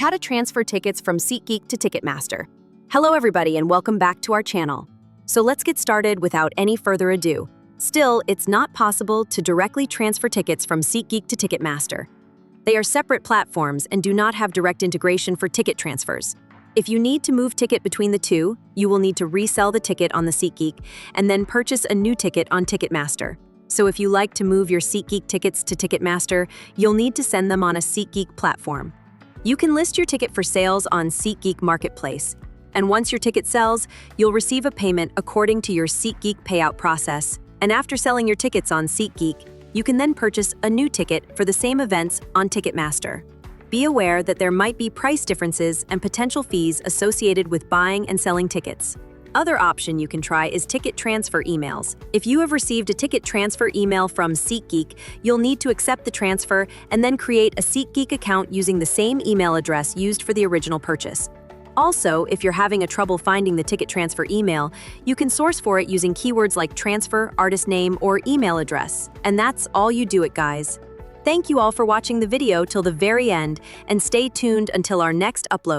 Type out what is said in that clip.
How to transfer tickets from Seatgeek to Ticketmaster. Hello everybody and welcome back to our channel. So let's get started without any further ado. Still, it's not possible to directly transfer tickets from Seatgeek to Ticketmaster. They are separate platforms and do not have direct integration for ticket transfers. If you need to move ticket between the two, you will need to resell the ticket on the Seatgeek and then purchase a new ticket on Ticketmaster. So if you like to move your Seatgeek tickets to Ticketmaster, you'll need to send them on a Seatgeek platform. You can list your ticket for sales on Seatgeek Marketplace, and once your ticket sells, you'll receive a payment according to your Seatgeek payout process. And after selling your tickets on Seatgeek, you can then purchase a new ticket for the same events on Ticketmaster. Be aware that there might be price differences and potential fees associated with buying and selling tickets. Other option you can try is ticket transfer emails. If you have received a ticket transfer email from Seatgeek, you'll need to accept the transfer and then create a Seatgeek account using the same email address used for the original purchase. Also, if you're having a trouble finding the ticket transfer email, you can source for it using keywords like transfer, artist name, or email address. And that's all you do it, guys. Thank you all for watching the video till the very end, and stay tuned until our next upload.